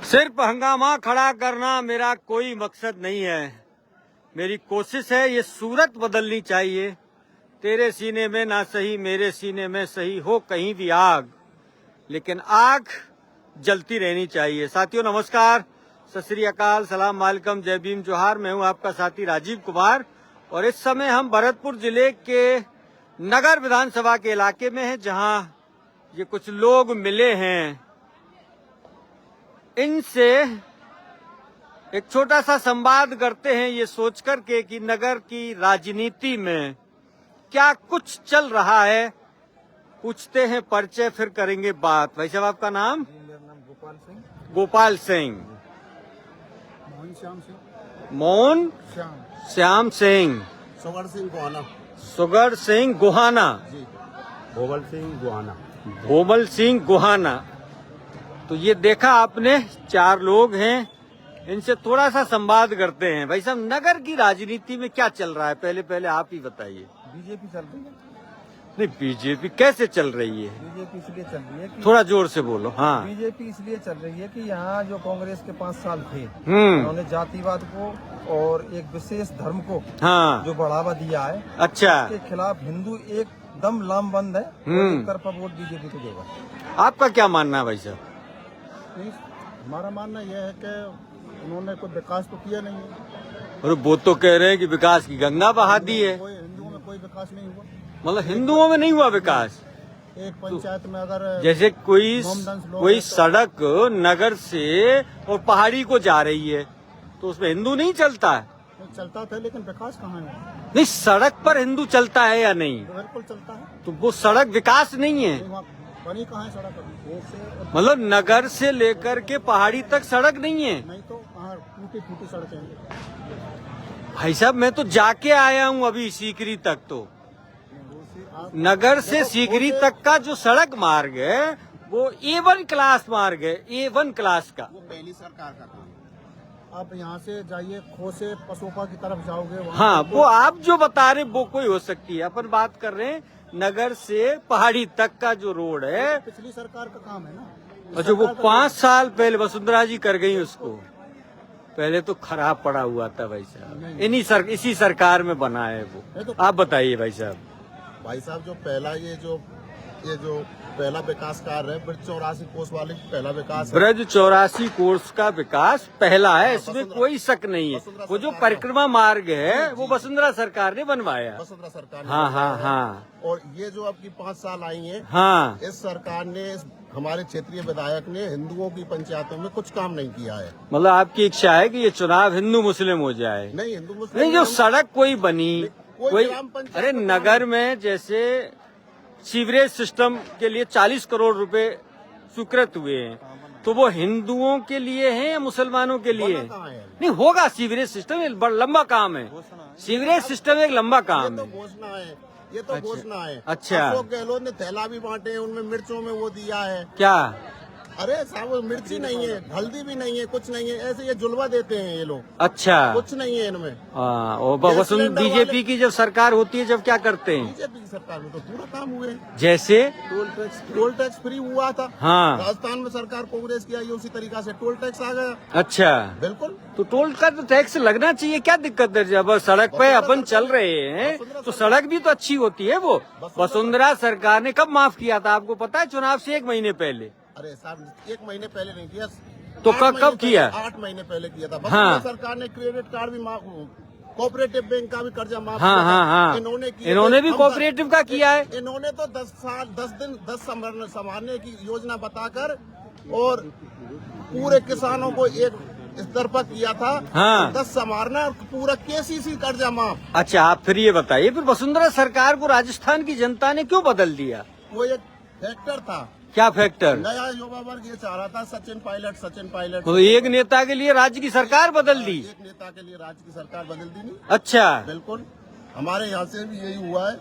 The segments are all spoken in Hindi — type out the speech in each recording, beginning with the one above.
सिर्फ हंगामा खड़ा करना मेरा कोई मकसद नहीं है। मेरी कोशिश है ये सूरत बदलनी चाहिए। तेरे सीने में ना सही मेरे सीने में सही हो कहीं भी आग, लेकिन आग जलती रहनी चाहिए। साथियों नमस्कार, सत श्री अकाल, सलाम वालेकुम, जय भीम, जोहार। मैं हूं आपका साथी राजीव कुमार और इस समय हम भरतपुर जिले के नगर विधानसभा के इलाके में हैं, जहां ये कुछ लोग मिले हैं। इनसे एक छोटा सा संवाद करते हैं ये सोच करके कि नगर की राजनीति में क्या कुछ चल रहा है। पूछते हैं परिचय, फिर करेंगे बात। भाई साहब आपका नाम? मेरा नाम गोपाल सिंह। गोपाल सिंह। मोहन श्याम सिंह। मोहन श्याम सिंह। सुगर सिंह गुहाना। सुगर सिंह गुहाना जी। भोबल सिंह गुहाना। भोबल सिंह गुहाना। तो ये देखा आपने, 4 लोग हैं। इनसे थोड़ा सा संवाद करते हैं। भाई साहब, नगर की राजनीति में क्या चल रहा है? पहले आप ही बताइए। बीजेपी चल रही है। नहीं, बीजेपी कैसे चल रही है? बीजेपी इसलिए चल रही है कि थोड़ा जोर से बोलो। हाँ। बीजेपी इसलिए चल रही है कि यहाँ जो कांग्रेस के 5 साल थे, हम्म। उन्होंने जातिवाद को और एक विशेष धर्म को हाँ। जो बढ़ावा दिया है, अच्छा। उसके खिलाफ हिंदू एकदम लामबंद है। और एक तरफा वोट बीजेपी को देगा। आपका क्या मानना है भाई साहब? हमारा मानना यह है कि उन्होंने कोई विकास तो किया नहीं है। और वो तो कह रहे हैं कि विकास की गंगा बहा दी है। हिंदुओं में कोई विकास नहीं हुआ। मतलब हिंदुओं में नहीं हुआ विकास? एक पंचायत में अगर जैसे कोई सड़क नगर से और पहाड़ी को जा रही है तो उसमें हिंदू नहीं चलता है? चलता था, लेकिन विकास कहाँ है? नहीं, सड़क पर हिंदू चलता है या नहीं? बिल्कुल चलता है। तो वो सड़क विकास नहीं है? बनी कहाँ है सड़क? मतलब नगर से लेकर के पहाड़ी तक सड़क नहीं है? नहीं तो कहाँ टूटी फूटी सड़कें। भाई साहब, मैं तो जाके आया हूँ अभी सीकरी तक। तो नगर से सीकरी तक का जो सड़क मार्ग है वो A1 क्लास मार्ग है, A1 क्लास का। वो पहली सरकार का काम। आप यहाँ से जाइए, खो से पसोपा की तरफ जाओगे। हाँ, वो आप जो बता रहे वो कोई हो सकती है। अपन बात कर रहे हैं नगर से पहाड़ी तक का जो रोड है, पिछली सरकार का काम है ना। और जो वो 5 साल पहले वसुंधरा जी कर गई उसको, पहले तो खराब पड़ा हुआ था भाई साहब। इसी सरकार में बना है वो। आप बताइए भाई साहब। भाई साहब, जो पहला ये जो पहला विकास कार्य है, ब्रज 84 कोस वाले पहला विकास है। ब्रज 84 कोर्स का विकास पहला है, इसमें कोई शक नहीं है। वो जो परिक्रमा मार्ग है वो वसुंधरा सरकार ने बनवाया। वसुंधरा सरकार ने हाँ हाँ हाँ। और ये जो आपकी 5 साल आई है, हाँ, इस सरकार ने, हमारे क्षेत्रीय विधायक ने हिंदुओं की पंचायतों में कुछ काम नहीं किया है। मतलब आपकी इच्छा है कि ये चुनाव हिंदू मुस्लिम हो जाए? नहीं, हिंदू मुस्लिम नहीं, जो सड़क कोई बनी कोई, अरे तो नगर में जैसे सीवरेज सिस्टम के लिए 40 करोड़ रुपए स्वीकृत हुए हैं, तो वो हिंदुओं के लिए है या मुसलमानों के लिए? नहीं होगा, सीवरेज सिस्टम एक बड़ा लंबा काम है। सीवरेज सिस्टम एक लंबा काम है। घोषणा है, ये तो घोषणा है। अच्छा। अशोक गहलोत ने थैला भी बांटे हैं, उनमें मिर्चों में वो दिया है। क्या? अरे साहब, मिर्ची नहीं है, हल्दी भी नहीं है, कुछ नहीं है, ऐसे ये जुलवा देते हैं ये लोग। अच्छा। कुछ नहीं है इनमें। बीजेपी की जब सरकार होती है जब क्या करते हैं? बीजेपी की सरकार में तो पूरा काम हुए। जैसे टोल टैक्स फ्री हुआ था। हाँ। राजस्थान में सरकार कांग्रेस की आई, उसी तरीका से टोल टैक्स आ गया। अच्छा। बिल्कुल। तो टोल का तो टैक्स लगना चाहिए, क्या दिक्कत है? जब सड़क पे अपन चल रहे हैं तो सड़क भी तो अच्छी होती है। वो वसुंधरा सरकार ने कब माफ किया था आपको पता है? चुनाव से 1 महीने पहले। अरे साहब, 1 महीने पहले नहीं किया तो कब किया? 8 महीने पहले किया था। हाँ। सरकार ने क्रेडिट कार्ड भी माफ, कोऑपरेटिव बैंक का भी कर्जा माफ हाँ किया। हाँ हाँ। इन्होंने भी कोऑपरेटिव का किया है। इन्होंने तो 10 साल 10 दिन 10 संभालने की योजना बताकर और पूरे किसानों को एक इस तरफा किया था। हाँ। 10 संभालना, पूरा KCC कर्जा माफ। अच्छा, आप फिर ये बताइए, फिर वसुंधरा सरकार को राजस्थान की जनता ने क्यों बदल दिया? वो एक फैक्टर था। क्या फैक्टर? नया युवा वर्ग ये चाह रहा था, सचिन पायलट। तो एक नेता के लिए राज्य की सरकार बदल दी? एक नेता के लिए राज्य की सरकार बदल दी नहीं। अच्छा। बिल्कुल, हमारे यहाँ से भी यही हुआ है।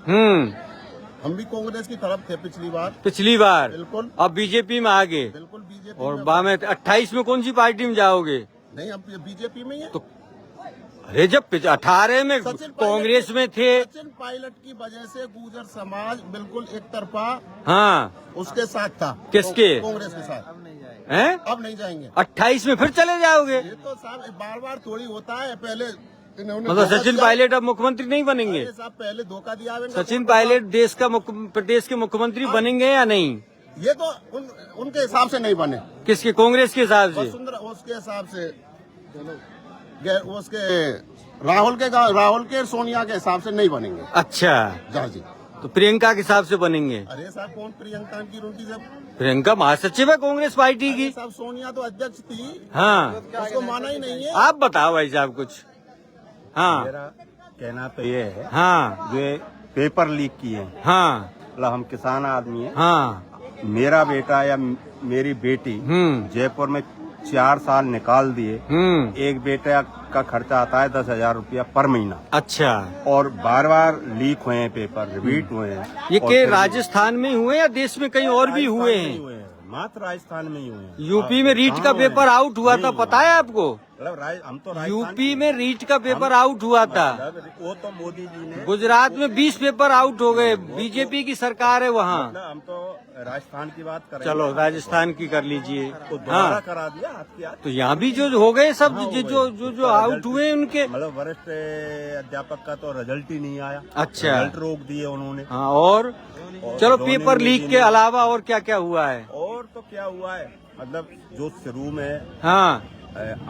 हम भी कांग्रेस की तरफ थे पिछली बार। बिल्कुल। अब बीजेपी में आ गए। बिल्कुल बीजेपी। और बाद में 28 में कौन सी पार्टी में जाओगे? नहीं, हम बीजेपी में ही है। तो अरे जब 18 में कांग्रेस में थे, सचिन पायलट की वजह से गुर्जर समाज बिल्कुल एक तरफा हाँ उसके साथ था। किसके? कांग्रेस के साथ। हैं? अब नहीं जाएंगे। 28 में फिर चले जाओगे? ये तो साहब बार बार थोड़ी होता है। पहले इन्होंने मतलब धोखा सचिन दिया। पायलट अब मुख्यमंत्री नहीं बनेंगे? अरे साहब पहले धोखा दिया है। सचिन पायलट प्रदेश के मुख्यमंत्री बनेंगे या नहीं? ये तो उनके हिसाब से नहीं बने। किसके? कांग्रेस के हिसाब से? वसुंधरा उसके हिसाब से, उसके राहुल के सोनिया के हिसाब से नहीं बनेंगे। अच्छा जहाँ जी। तो प्रियंका के हिसाब से बनेंगे? अरे साहब कौन प्रियंका की रोटी से? प्रियंका महासचिव है कांग्रेस पार्टी की। साहब सोनिया तो अध्यक्ष थी। हाँ, उसको माना ही नहीं है। आप बताओ भाई साहब कुछ। हाँ मेरा कहना तो ये है, हाँ जो ये पेपर लीक किए हैं, हाँ मतलब हम किसान आदमी हैं, हाँ मेरा बेटा या मेरी बेटी जयपुर में 4 साल निकाल दिए। एक बेटा का खर्चा आता है 10,000 रुपया पर महीना। अच्छा, और बार बार लीक हुए हैं पेपर, रिपीट हुए हैं। ये और के फिर राजस्थान में ही हुए या देश में कहीं और भी हुए राजस्थान में हैं? मात्र राजस्थान में ही हुए हैं। यूपी में रीट का पेपर आउट हुआ था, पता है आपको? मतलब हम तो यूपी में रीट का पेपर आउट हुआ था। वो तो मोदी जी ने। गुजरात में 20 पेपर आउट हो गए। बीजेपी की सरकार है वहाँ। मतलब हम तो राजस्थान की बात कर रहे हैं। चलो राजस्थान की कर लीजिए। तो दोबारा हाँ, करा दिया हाथ की हाथ। तो यहाँ भी जो हो गए सब, जो आउट हुए उनके। मतलब वरिष्ठ अध्यापक का तो रिजल्ट ही नहीं आया। अच्छा, रिजल्ट रोक दिए उन्होंने। हाँ, और चलो पेपर लीक के अलावा और क्या क्या हुआ है? और तो क्या हुआ है, मतलब जो शुरू में हाँ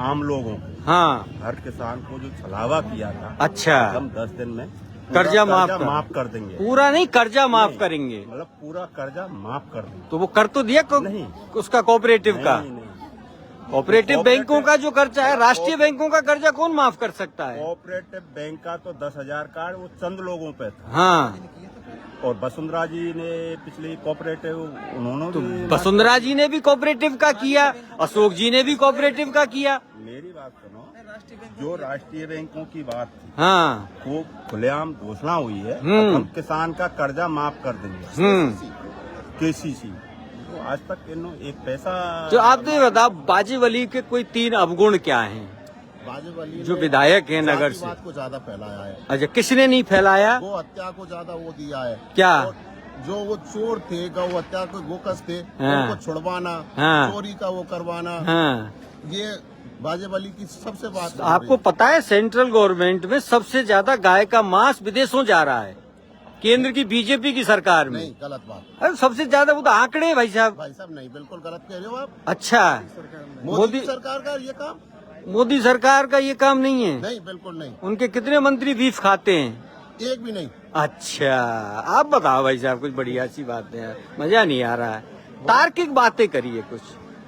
आम लोगों को, हाँ, हर किसान को जो छलावा किया था, अच्छा, हम 10 दिन में कर्जा पूरा माफ कर देंगे। पूरा नहीं, कर्जा माफ करेंगे। मतलब पूरा कर्जा माफ कर देंगे। तो वो कर तो दिया नहीं। उसका कोऑपरेटिव का? नहीं, नहीं। कोऑपरेटिव बैंकों का जो कर्जा है, राष्ट्रीय बैंकों का कर्जा कौन माफ कर सकता है? कोऑपरेटिव बैंक का तो 10,000 कार्ड वो चंद लोगों पे था। हाँ, और वसुंधरा जी ने पिछले कोऑपरेटिव उन्होंने तो भी वसुंधरा जी ने भी कोऑपरेटिव का किया, अशोक जी ने भी कोऑपरेटिव का किया। मेरी बात सुनो, जो राष्ट्रीय बैंकों की बात थी, हाँ, वो खुलेआम घोषणा हुई है, हम्म। अब हम किसान का कर्जा माफ कर देंगे। केसीसी तो आज तक इन्होंने एक पैसा। तो आप तो ये बताओ, बाजीवली के कोई 3 अवगुण क्या हैं? बाजीवली जो विधायक है नगर से। बात को ज्यादा फैलाया है। अच्छा, किसने नहीं फैलाया? गौ हत्या को ज्यादा वो दिया है। क्या? और जो वो चोर थे, गौ हत्या के गोकस थे, हाँ। उनको छुड़वाना, हाँ। चोरी का वो करवाना, हाँ, ये बाजीवली की सबसे बात। आपको पता है सेंट्रल गवर्नमेंट में सबसे ज्यादा गाय का मांस विदेशों जा रहा है, केंद्र की बीजेपी की सरकार में। नहीं, गलत बात। अरे सबसे ज्यादा वो तो आंकड़े हैं भाई साहब। भाई साहब नहीं, बिल्कुल गलत कह रहे हो आप। अच्छा, मोदी सरकार का ये काम मोदी सरकार का ये काम नहीं है? नहीं, बिल्कुल नहीं। उनके कितने मंत्री बीफ खाते हैं? एक भी नहीं। अच्छा, आप बताओ भाई साहब कुछ बढ़िया सी बातें हैं, मजा नहीं आ रहा है। तार्किक बातें करिए कुछ।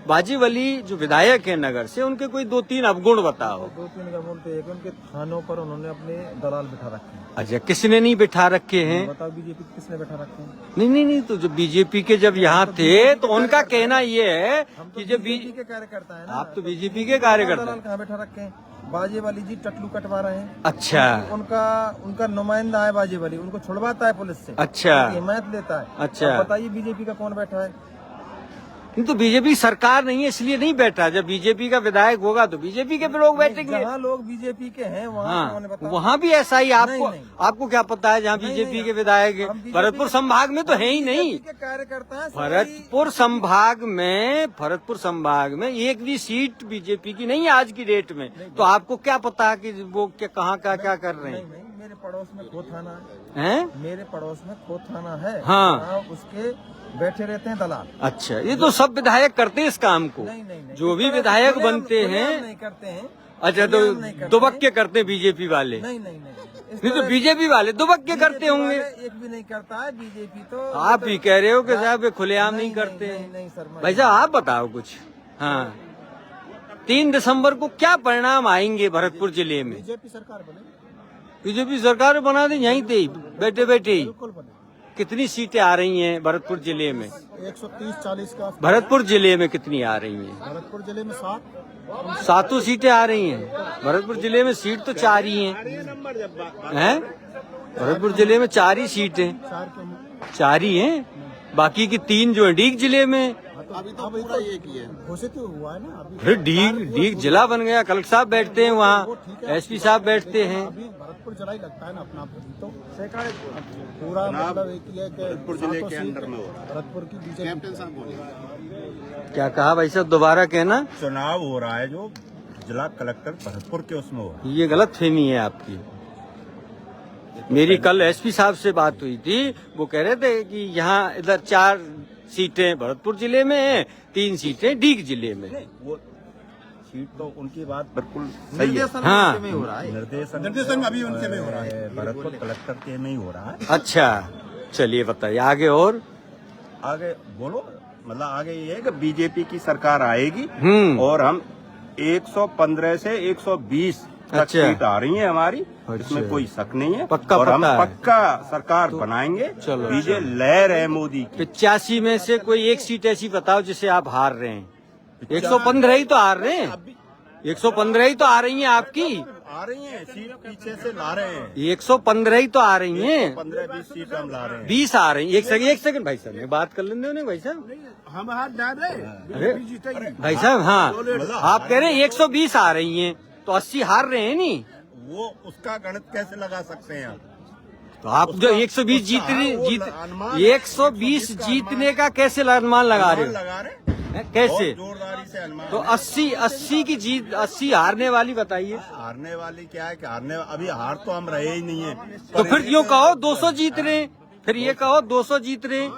बाजीवली जो विधायक है नगर से, उनके कोई 2-3 अवगुण बताओ। 2-3 अवगुण तो एक, उनके थानों पर उन्होंने अपने दलाल बिठा रखे हैं। अच्छा, किसने नहीं बिठा रखे हैं? बताओ बीजेपी किसने बिठा रखे हैं? नहीं, तो जो बीजेपी के जब यहाँ थे तो उनका कहना ये है कि जब बीजेपी के कार्यकर्ता है ना। आप तो बीजेपी के कार्यकर्ता दलाल कहाँ बिठा रखे हैं? बाजीवाली जी टटलू कटवा रहे हैं। अच्छा, उनका नुमाइंदा है बाजीवाली, उनको छुड़वाता है पुलिस से। अच्छा, उनकी हिमायत लेता है। अच्छा। अब बताइए बीजेपी का कौन बैठा है? नहीं तो बीजेपी सरकार नहीं है इसलिए नहीं बैठा। जब बीजेपी का विधायक होगा तो बीजेपी के लोग बैठेंगे। जहाँ लोग बीजेपी के हैं हाँ, वहाँ भी ऐसा ही। आपको नहीं। आपको क्या पता है जहाँ बीजेपी के विधायक है? भरतपुर संभाग में तो है ही नहीं। कार्यकर्ता है भरतपुर संभाग में एक भी सीट बीजेपी की नहीं है आज की डेट में। तो आपको क्या पता है कि वो कहाँ का क्या कर रहे हैं? नहीं, मेरे पड़ोस में खो थाना हैं? मेरे पड़ोस में खो थाना है। हाँ। उसके बैठे रहते हैं दलाल। अच्छा, ये तो सब विधायक करते हैं इस काम को। नहीं। जो भी विधायक बनते हैं। नहीं करते हैं। अच्छा, तो दुबक के करते हैं बीजेपी वाले? नहीं तो बीजेपी वाले दुबक के करते होंगे। एक भी नहीं करता है बीजेपी तो। आप ही कह रहे हो कि साहब ये खुलेआम नहीं करते हैं। नहीं सर, भाई साहब आप बताओ कुछ। हाँ, 3 दिसंबर को क्या परिणाम आएंगे भरतपुर जिले में? बीजेपी सरकार बने। बीजेपी सरकार बना दें यहीं पे बैठे बैठे ही। बिल्कुल बने। कितनी सीटें आ रही हैं भरतपुर जिले में? 130-40 का। भरतपुर जिले में कितनी आ रही हैं? भरतपुर जिले में 7। 7 सीटें आ रही हैं। भरतपुर जिले में सीट तो 4 ही हैं। भरतपुर जिले में 4 ही सीटें, 4 ही हैं। बाकी की 3 जो है डीग जिले में। अभी तो पूरा एक ही है, घोषित हुआ है ना अभी। फिर डीग जिला बन गया। कलेक्टर साहब बैठते हैं वहाँ, एसपी साहब बैठते हैं। अभी भरतपुर जिला ही लगता है ना अपना। तो पूरा मतलब एक ही है कि भरतपुर जिले के अंदर में होगा। भरतपुर की बीजेपी। कैप्टन साहब बोले क्या कहा भाई साहब, दोबारा कहना। चुनाव हो रहा है जो जिला कलेक्टर भरतपुर के उसमें हो रहा है। ये गलत फहमी है आपकी। मेरी कल एसपी साहब से बात हुई थी, वो कह रहे थे कि यहाँ इधर 4 सीटें भरतपुर जिले में हैं, 3 सीटें डीग जिले में। वो सीट तो उनकी बात बिल्कुल सही है। हाँ, में हो रहा है। निर्देशन अभी उनके में हो रहा है। भरतपुर कलेक्टर के में ही हो रहा है। अच्छा चलिए बताइए आगे। और आगे बोलो, मतलब आगे ये है कि बीजेपी की सरकार आएगी और हम 115 से 120 तक अच्छा। सीट आ रही है हमारी, अच्छा। इसमें कोई शक नहीं है। पक्का और हम पता है। पक्का सरकार बनाएंगे। चलो। बीजे लहर है मोदी की। 85 में से कोई एक सीट ऐसी बताओ जिसे आप हार रहे हैं। 115 ही तो हार रहे हैं, 115 ही तो आ रही हैं आपकी। आ रही है सीट पीछे से ला रहे हैं। 115 ही तो आ रही हैं। 15-20 सीट हम ला रहे हैं। 20 आ रही हैं। एक सेकंड भाई साहब, मैं बात कर लेने उन्हें भाई साहब। हम हाथ डाल रहे अरे भाई साहब, हाँ आप कह रहे हैं 120 आ रही हैं, तो 80 हार रहे हैं नहीं। वो उसका गणित कैसे लगा सकते हैं आप? तो आप जो 120 120 जीतने का कैसे अनुमान लगा रहे लगा रहे हो? कैसे? जोरदारी से अनुमान। तो 80 की जीत, 80 हारने वाली बताइए। हारने वाली क्या है कि हारने अभी हार तो हम रहे ही नहीं है। तो फिर यूँ कहो 200 जीत रहे हैं, फिर ये कहो 200 जीत रहे हैं।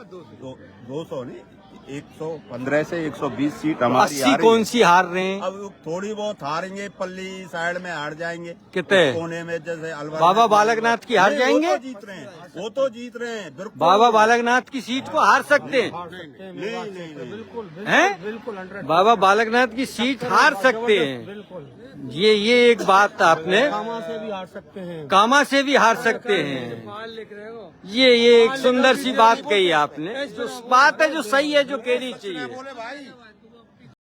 200 नहीं, 115 से 120 सीट हमारी 80 कौन सी हार रहे हैं? अब थोड़ी बहुत हारेंगे, पल्ली साइड में हार जाएंगे। कितने? कोने में जैसे अलवर बाबा बालकनाथ की हार जाएंगे? वो तो जीत रहे हैं, वो तो जीत रहे हैं बिल्कुल। बाबा बालकनाथ की सीट को हार सकते हैं? नहीं बिल्कुल हैं? बाबा बालकनाथ की सीट हार सकते हैं। ये एक बात आपने, कामा से भी हार सकते हैं। कामा से भी हार सकते हैं। ये एक सुंदर सी बात कही आपने, जो बात है जो सही है, जो कहनी चाहिए। बोले भाई